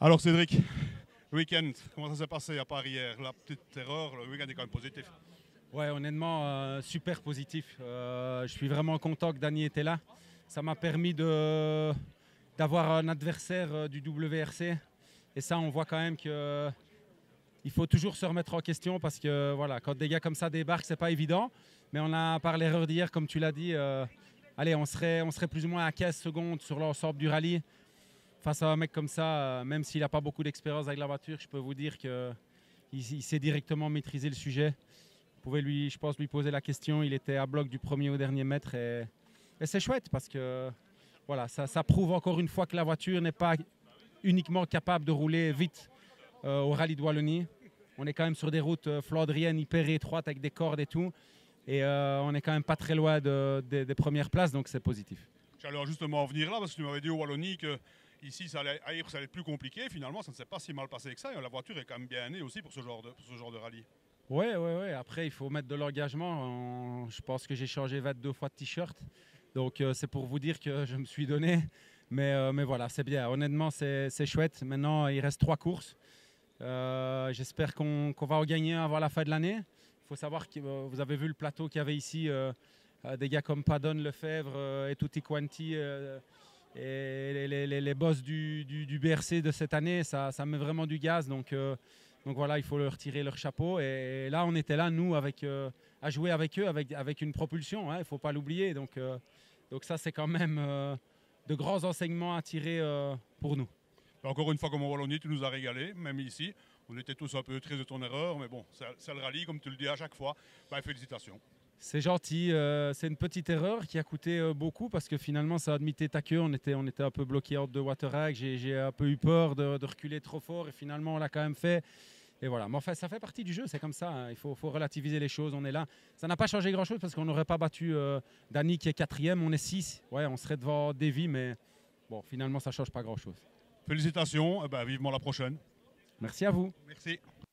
Alors Cédric, le week-end, comment ça s'est passé à Paris hier? La petite erreur, le week-end est quand même positif. Ouais, honnêtement, super positif. Je suis vraiment content que Dany était là. Ça m'a permis d'avoir un adversaire du WRC. Et ça, on voit quand même que il faut toujours se remettre en question parce que voilà, quand des gars comme ça débarquent, c'est pas évident. Mais on a, par l'erreur d'hier, comme tu l'as dit, allez, on serait plus ou moins à 15 secondes sur l'ensemble du rallye. Face à un mec comme ça, même s'il n'a pas beaucoup d'expérience avec la voiture, je peux vous dire qu'il sait directement maîtriser le sujet. Vous pouvez lui, je pense, lui poser la question. Il était à bloc du premier au dernier mètre et c'est chouette parce que voilà, ça prouve encore une fois que la voiture n'est pas uniquement capable de rouler vite au rallye de Wallonie. On est quand même sur des routes flandriennes hyper étroites avec des cordes et tout. Et on n'est quand même pas très loin des premières places, donc c'est positif. J'allais justement en venir là parce que tu m'avais dit au Wallonie que ici ça allait être plus compliqué. Finalement, ça ne s'est pas si mal passé que ça. Et la voiture est quand même bien née aussi pour ce genre de rallye. Ouais. Après, il faut mettre de l'engagement. Je pense que j'ai changé 22 fois de t-shirt. Donc, c'est pour vous dire que je me suis donné. Mais voilà, c'est bien. Honnêtement, c'est chouette. Maintenant, il reste 3 courses. J'espère qu'on va en gagner avant la fin de l'année. Il faut savoir que vous avez vu le plateau qu'il y avait ici. Des gars comme Padon, Lefebvre et Tutti Quanti. Et les boss du BRC de cette année, ça met vraiment du gaz. Donc voilà, il faut leur tirer leur chapeau. Et là, on était là, nous, à jouer avec eux, avec une propulsion. Il ne faut pas l'oublier. Donc ça, c'est quand même de grands enseignements à tirer pour nous. Encore une fois, comme en Wallonie, tu nous as régalé, même ici. On était tous un peu tristes de ton erreur, mais bon, c'est le rallye, comme tu le dis à chaque fois. Félicitations. C'est gentil. C'est une petite erreur qui a coûté beaucoup parce que finalement, ça a mis tête à queue. On était un peu bloqué entre deux water-racks. J'ai un peu eu peur de reculer trop fort et finalement, on l'a quand même fait. Et voilà, mais enfin, ça fait partie du jeu, c'est comme ça. Il faut relativiser les choses, on est là. Ça n'a pas changé grand-chose parce qu'on n'aurait pas battu Dany qui est 4e, on est 6. Ouais, on serait devant Davy, mais bon, finalement, ça ne change pas grand-chose. Félicitations, vivement la prochaine. Merci à vous. Merci.